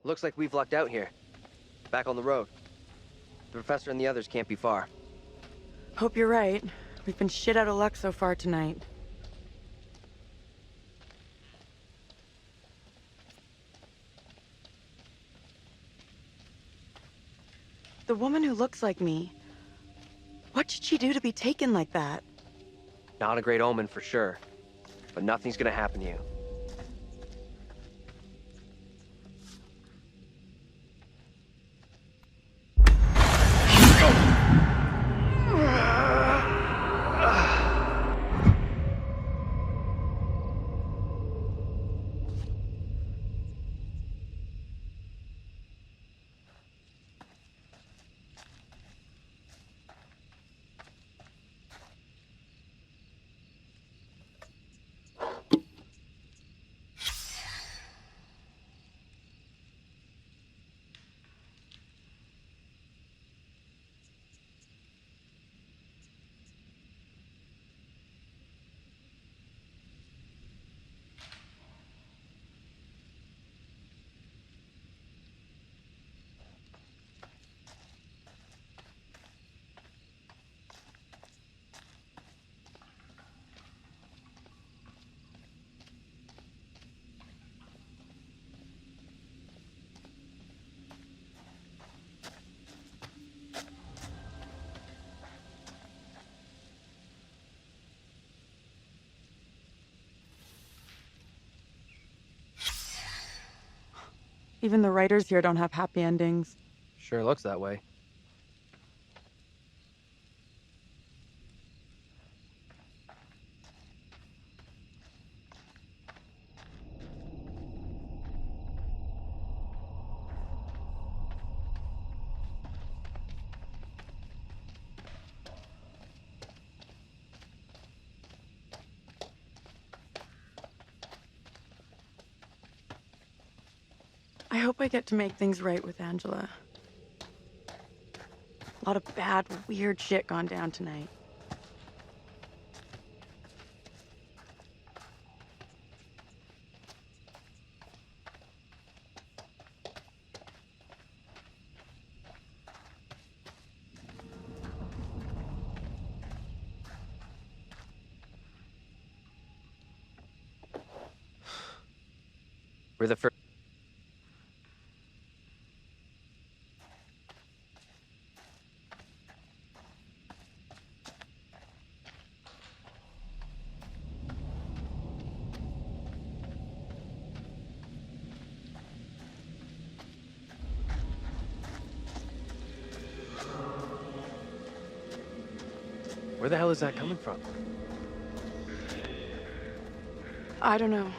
Looks like we've lucked out here. Back on the road. The professor and the others can't be far. Hope you're right. We've been shit out of luck so far tonight. The woman who looks like me. What did she do to be taken like that? Not a great omen for sure. But nothing's gonna happen to you. Even the writers here don't have happy endings. Sure looks that way. I hope I get to make things right with Angela. A lot of bad, weird shit gone down tonight. We're the first. Where the hell is that coming from? I don't know.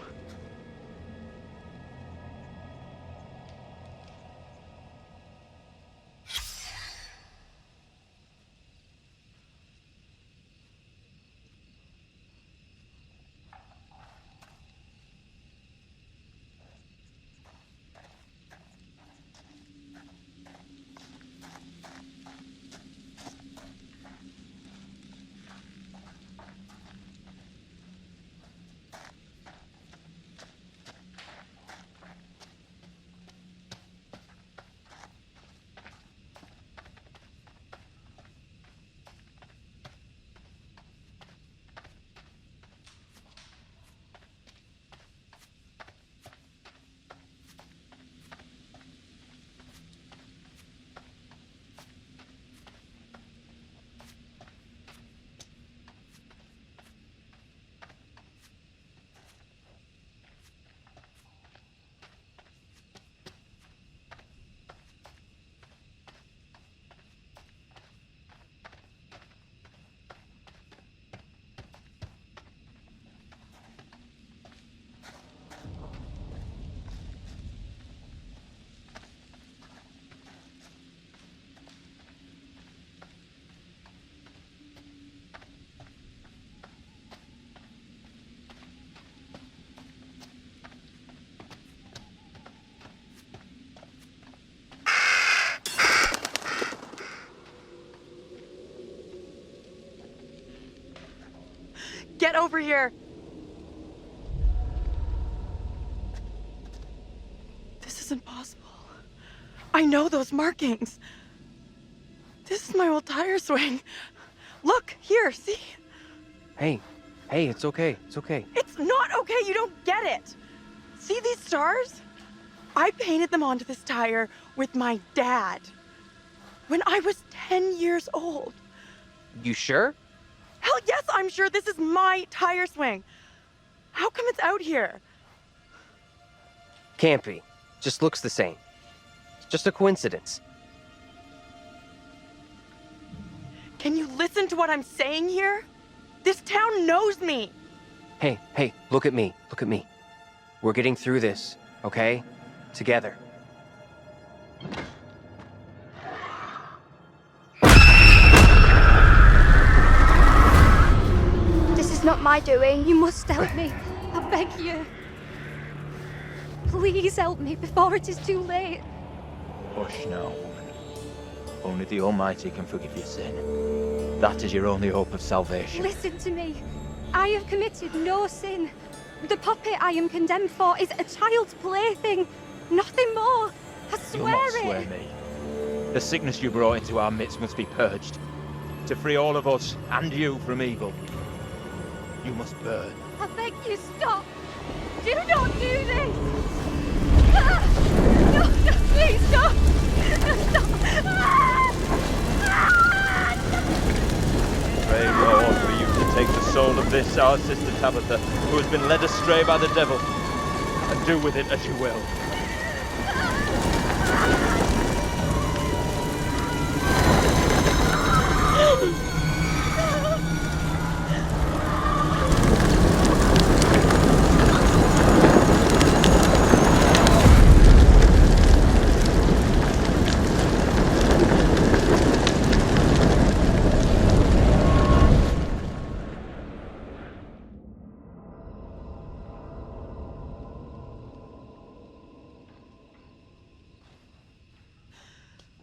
Get over here! This isn't possible. I know those markings. This is my old tire swing. Look, here, see? Hey, it's okay. It's okay. It's not okay, you don't get it. See these stars? I painted them onto this tire with my dad when I was 10 years old. You sure? Hell yes, I'm sure this is my tire swing. How come it's out here? Can't be. Just looks the same. It's just a coincidence. Can you listen to what I'm saying here? This town knows me. Hey, look at me. Look at me. We're getting through this, okay? Together. This is not my doing. You must help me. I beg you. Please help me before it is too late. Hush now, woman. Only the Almighty can forgive your sin. That is your only hope of salvation. Listen to me. I have committed no sin. The puppet I am condemned for is a child's plaything. Nothing more. I You'll swear not it. swear me. The sickness you brought into our midst must be purged. To free all of us and you from evil, you must burn. I beg you, stop. Do not do this. Ah! No, please, stop. Stop. Ah! Pray, Lord, for you to take the soul of this, our sister Tabitha, who has been led astray by the devil, and do with it as you will.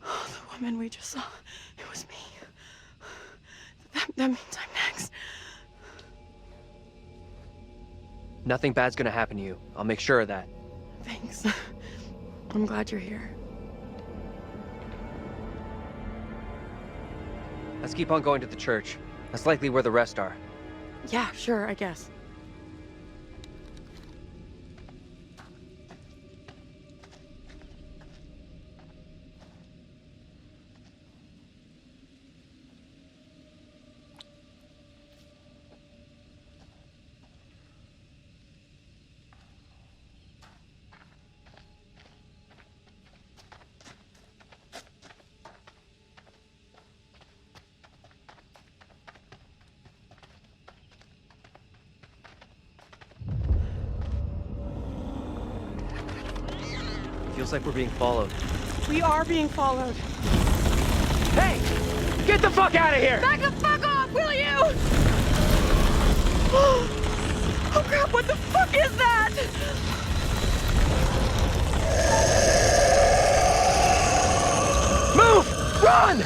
The woman we just saw, it was me. That means I'm next. Nothing bad's gonna happen to you. I'll make sure of that. Thanks. I'm glad you're here. Let's keep on going to the church. That's likely where the rest are. Yeah, sure, I guess. Feels like we're being followed. We are being followed. Hey! Get the fuck out of here! Back the fuck off, will you? Oh crap, what the fuck is that? Move! Run!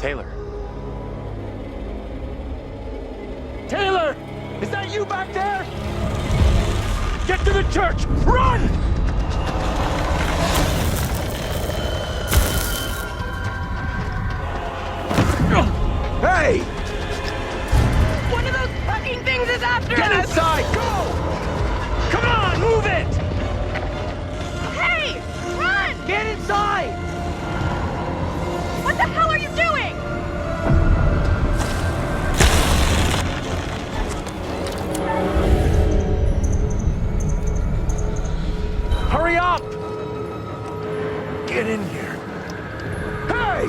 Taylor. Taylor! Is that you back there? Get to the church! Run! Hey! One of those fucking things is after Get us! inside! Go! Come on, move it! Hey! Run! Get inside! What the hell are you doing? Hurry up! Get in here. Hey!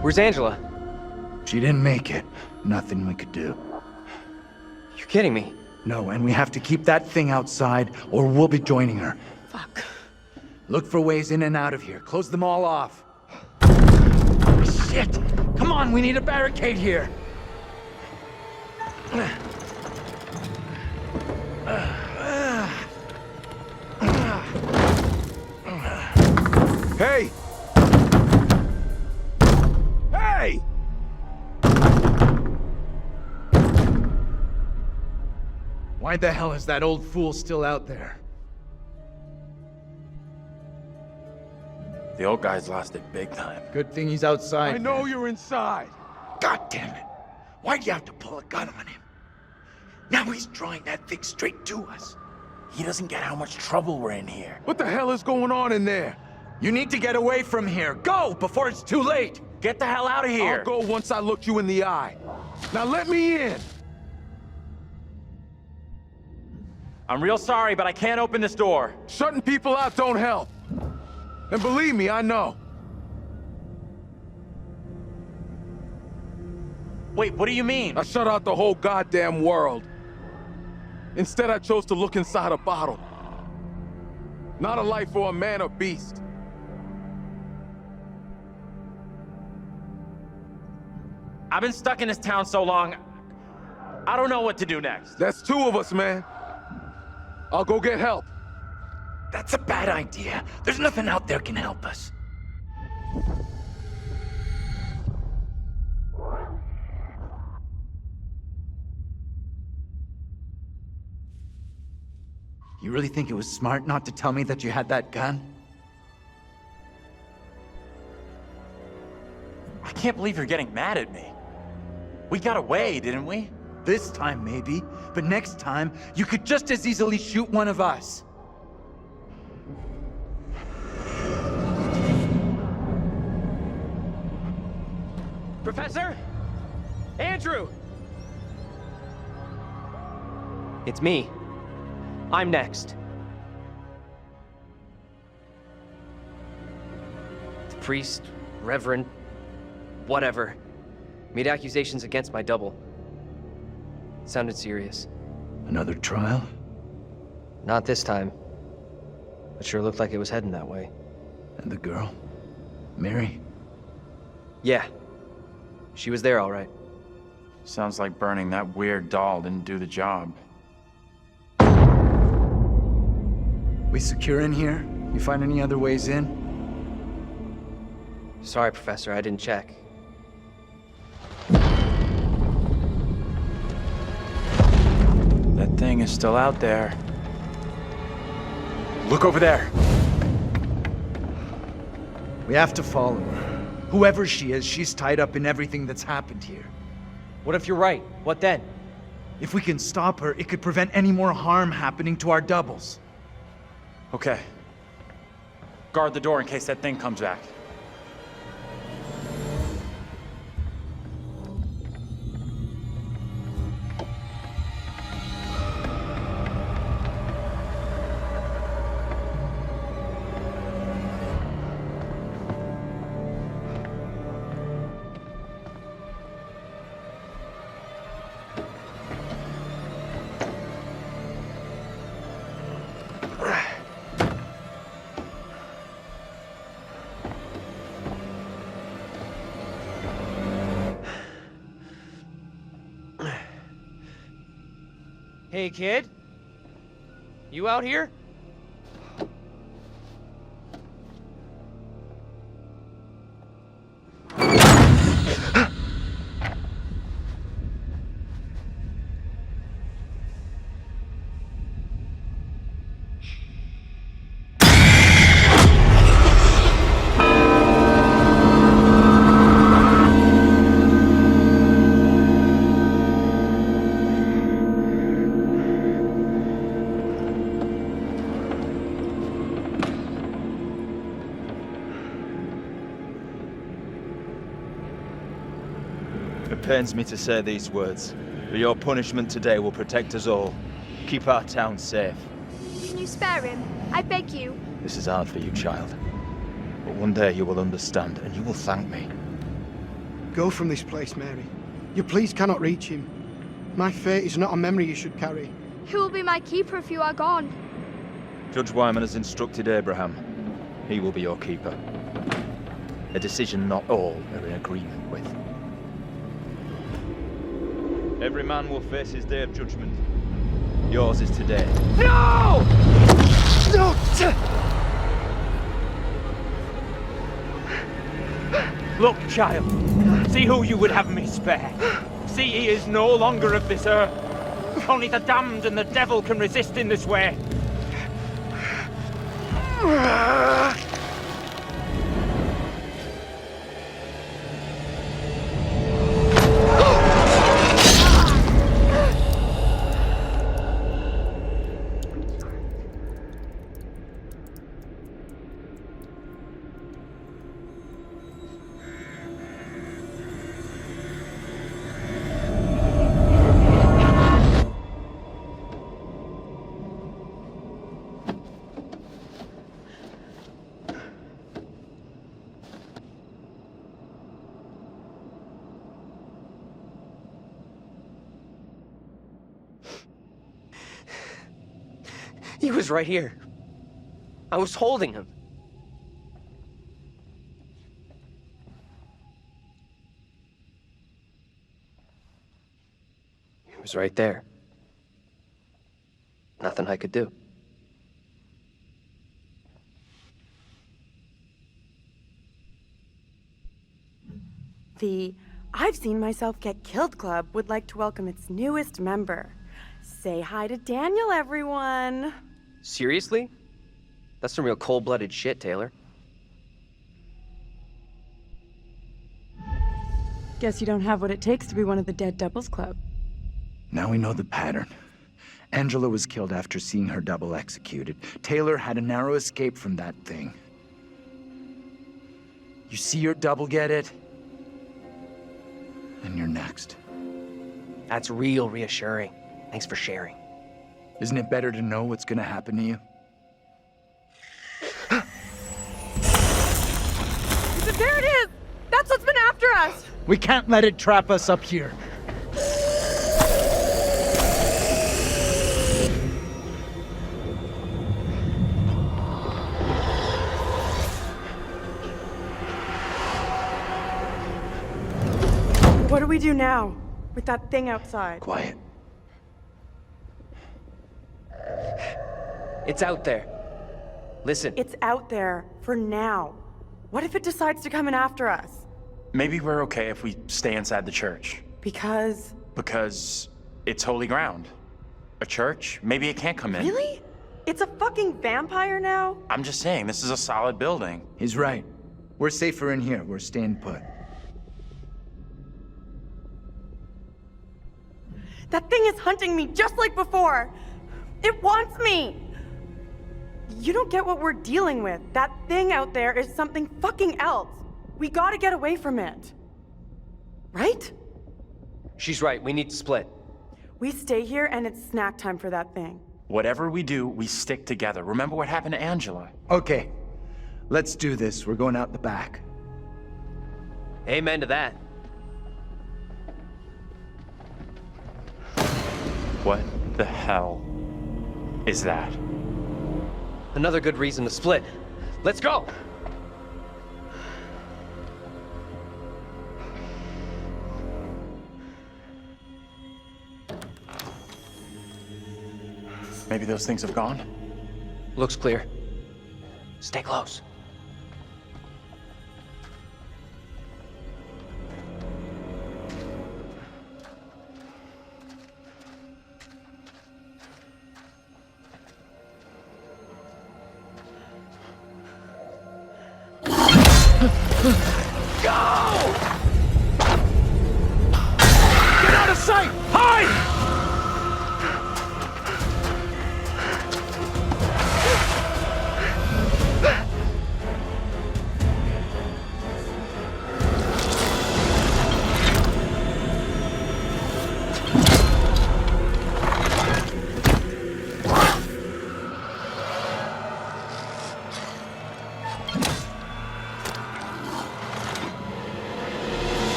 Where's Angela? She didn't make it. Nothing we could do. You're kidding me. No, and we have to keep that thing outside, or we'll be joining her. Fuck. Look for ways in and out of here. Close them all off. Shit! Come on, we need a barricade here. Hey! Hey! Why the hell is that old fool still out there? The old guy's lost it big time. Good thing he's outside. I know you're inside. God damn it! Why'd you have to pull a gun on him? Now he's drawing that thing straight to us. He doesn't get how much trouble we're in here. What the hell is going on in there? You need to get away from here. Go before it's too late. Get the hell out of here! I'll go once I look you in the eye. Now let me in. I'm real sorry, but I can't open this door. Shutting people out don't help. And believe me, I know. Wait, what do you mean? I shut out the whole goddamn world. Instead, I chose to look inside a bottle. Not a life for a man or beast. I've been stuck in this town so long, I don't know what to do next. That's two of us, man. I'll go get help. That's a bad idea. There's nothing out there can help us. You really think it was smart not to tell me that you had that gun? I can't believe you're getting mad at me. We got away, didn't we? This time, maybe. But next time, you could just as easily shoot one of us. Professor? Andrew! It's me. I'm next. The priest, reverend, whatever, made accusations against my double. It sounded serious. Another trial? Not this time. But sure looked like it was heading that way. And the girl? Mary? Yeah. She was there all right. Sounds like burning that weird doll didn't do the job. We secure in here? You find any other ways in? Sorry, Professor, I didn't check. That thing is still out there. Look over there. We have to follow her. Whoever she is, she's tied up in everything that's happened here. What if you're right? What then? If we can stop her, it could prevent any more harm happening to our doubles. Okay. Guard the door in case that thing comes back. Hey, kid? You out here? It pains me to say these words, but your punishment today will protect us all. Keep our town safe. Can you spare him? I beg you. This is hard for you, child. But one day you will understand, and you will thank me. Go from this place, Mary. Your pleas cannot reach him. My fate is not a memory you should carry. Who will be my keeper if you are gone? Judge Wyman has instructed Abraham. He will be your keeper. A decision not all are in agreement with. Every man will face his day of judgment. Yours is today. No! No! Look, child. See who you would have me spare. See, he is no longer of this earth. Only the damned and the devil can resist in this way. He was right here. I was holding him. He was right there. Nothing I could do. The I've Seen Myself Get Killed Club would like to welcome its newest member. Say hi to Daniel, everyone. Seriously? That's some real cold-blooded shit, Taylor. Guess you don't have what it takes to be one of the Dead Doubles Club. Now we know the pattern. Angela was killed after seeing her double executed. Taylor had a narrow escape from that thing. You see your double get it? And you're next. That's real reassuring. Thanks for sharing. Isn't it better to know what's gonna happen to you? There it is! That's what's been after us! We can't let it trap us up here. What do we do now with that thing outside? Quiet. It's out there. Listen. It's out there for now. What if it decides to come in after us? Maybe we're okay if we stay inside the church. Because it's holy ground. A church? Maybe it can't come in. Really? It's a fucking vampire now? I'm just saying, this is a solid building. He's right. We're safer in here. We're staying put. That thing is hunting me just like before. It wants me. You don't get what we're dealing with. That thing out there is something fucking else. We gotta get away from it. Right? She's right. We need to split. We stay here and it's snack time for that thing. Whatever we do, we stick together. Remember what happened to Angela? Okay. Let's do this. We're going out the back. Amen to that. What the hell is that? Another good reason to split. Let's go! Maybe those things have gone? Looks clear. Stay close. Get out of sight! Hide!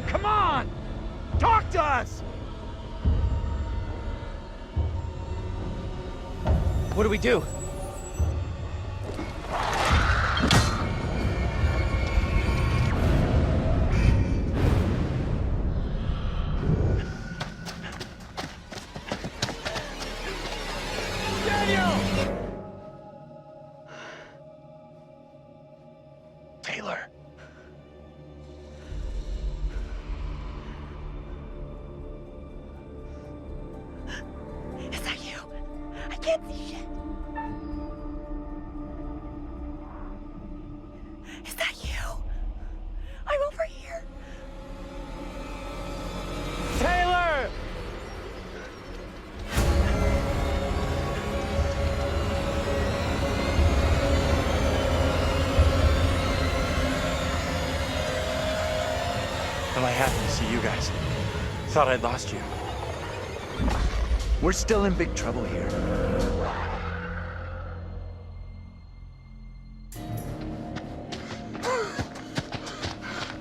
Taylor, come on! Talk to us! What do we do? Taylor. Is that you? I can't see shit. Is that you? I'm over here. Taylor! Am I happy to see you guys? Thought I'd lost you. We're still in big trouble here.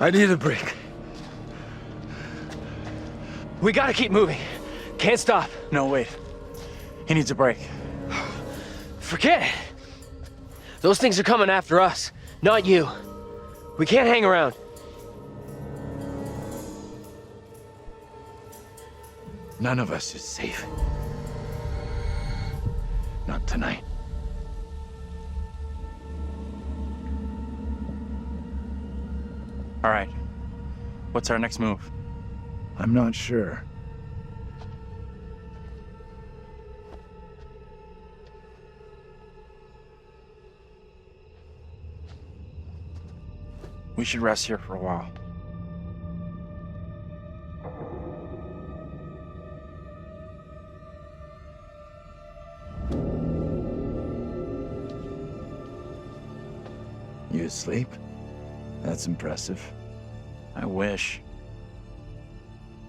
I need a break. We gotta keep moving. Can't stop. No, wait. He needs a break. Forget it. Those things are coming after us, not you. We can't hang around. None of us is safe. Not tonight. All right. What's our next move? I'm not sure. We should rest here for a while. You asleep? That's impressive. I wish.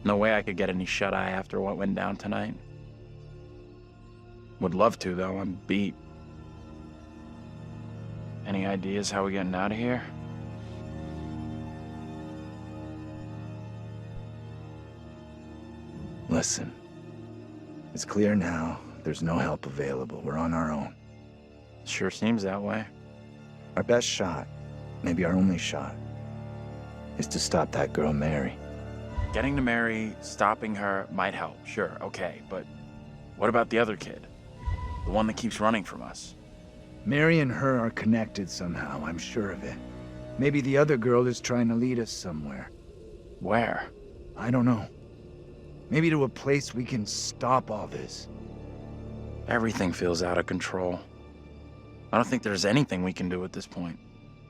No way I could get any shut-eye after what went down tonight. Would love to, though. I'm beat. Any ideas how we getting out of here? Listen. It's clear now. There's no help available. We're on our own. Sure seems that way. Our best shot, maybe our only shot, is to stop that girl, Mary. Getting to Mary, stopping her might help, sure, okay, but what about the other kid? The one that keeps running from us? Mary and her are connected somehow, I'm sure of it. Maybe the other girl is trying to lead us somewhere. Where? I don't know. Maybe to a place we can stop all this. Everything feels out of control. I don't think there's anything we can do at this point.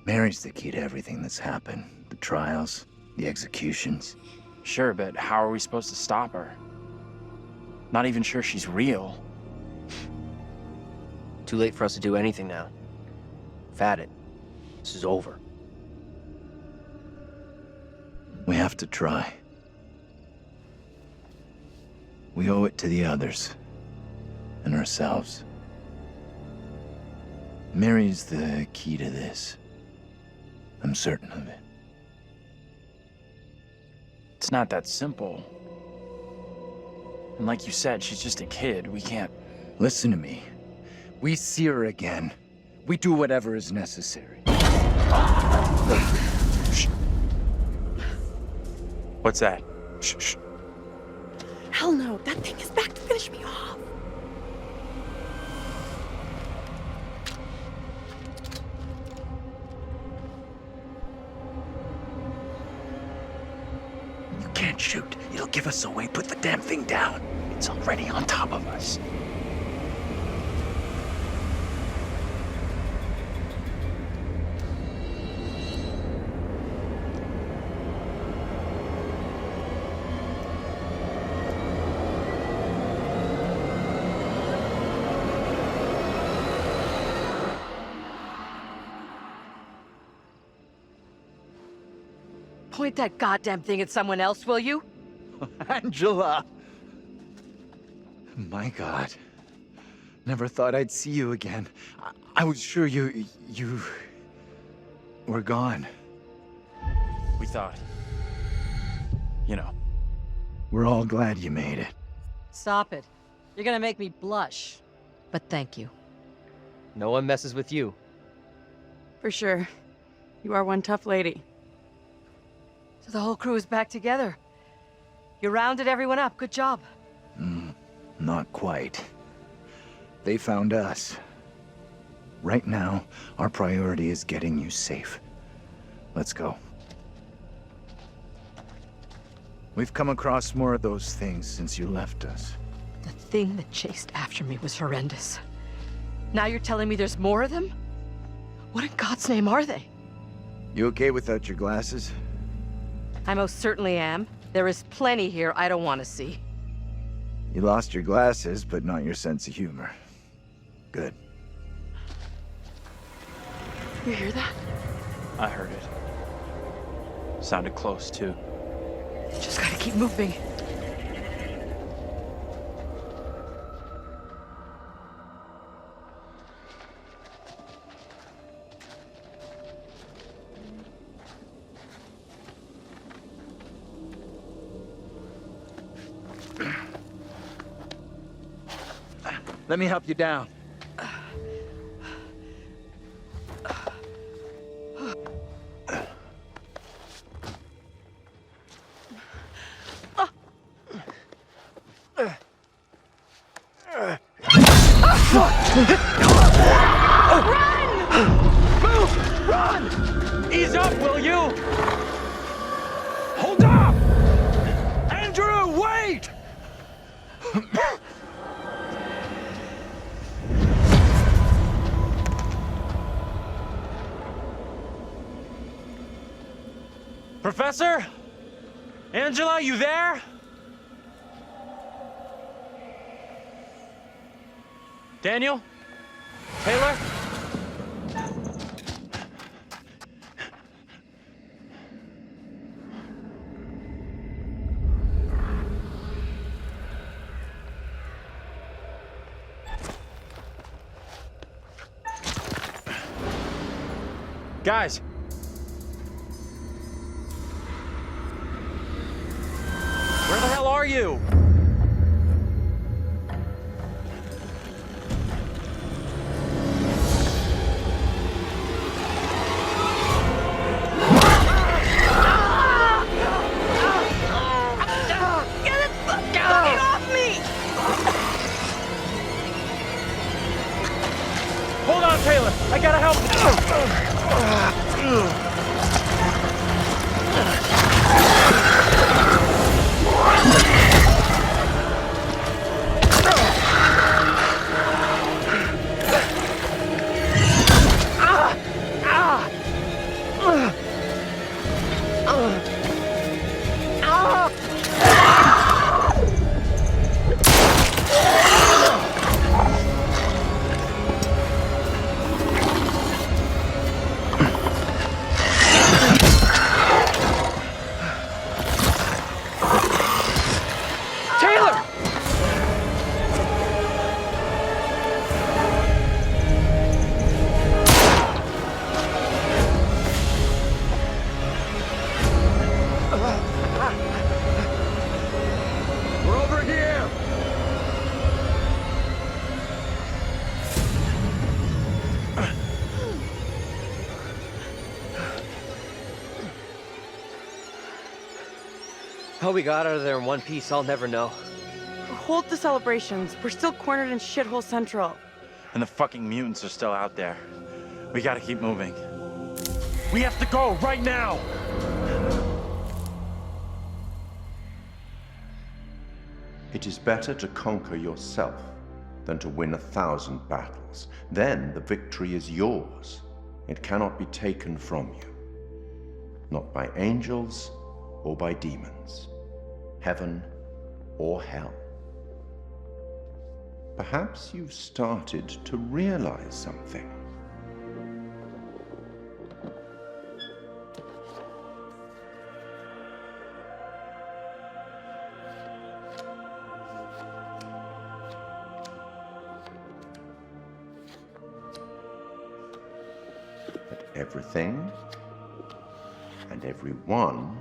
Mary's the key to everything that's happened. The trials, the executions. Sure, but how are we supposed to stop her? Not even sure she's real. Too late for us to do anything now. We've had it. This is over. We have to try. We owe it to the others. And ourselves. Mary's the key to this. I'm certain of it. It's not that simple. And like you said, she's just a kid. We can't... Listen to me. We see her again. We do whatever is necessary. Shh. What's that? Shh, shh. Hell no, that thing is back to finish me off. You can't shoot. It'll give us away. Put the damn thing down. It's already on top of us. Point that goddamn thing at someone else, will you? Angela! My God. Never thought I'd see you again. I was sure you were gone. We thought. you know. We're all glad you made it. Stop it. You're gonna make me blush. But thank you. No one messes with you. For sure. You are one tough lady. So the whole crew is back together. You rounded everyone up. Good job. Not quite. They found us. Right now, our priority is getting you safe. Let's go. We've come across more of those things since you left us. The thing that chased after me was horrendous. Now you're telling me there's more of them? What in God's name are they? You okay without your glasses? I most certainly am. There is plenty here I don't want to see. You lost your glasses, but not your sense of humor. Good. You hear that? I heard it. Sounded close, too. Just gotta keep moving. Let me help you down. Ease up, will you? Hold up! Andrew, wait! Professor? Angela, you there? Daniel? Taylor? Guys! Where the hell are you? Hold on, Taylor! I gotta help! We're over here! How we got out of there in one piece, I'll never know. Hold the celebrations. We're still cornered in Shithole Central. And the fucking mutants are still out there. We gotta keep moving. We have to go right now! It is better to conquer yourself than to win 1,000 battles. Then the victory is yours. It cannot be taken from you. Not by angels or by demons. Heaven or hell. Perhaps you've started to realize something. That everything and everyone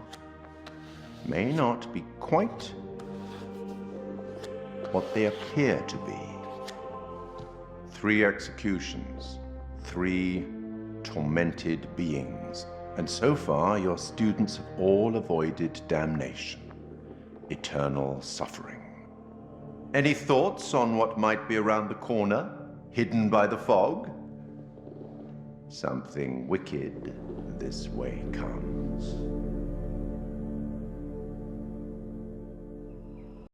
may not be quite what they appear to be. 3 executions, 3 tormented beings, and so far your students have all avoided damnation, eternal suffering. Any thoughts on what might be around the corner, hidden by the fog? Something wicked this way comes.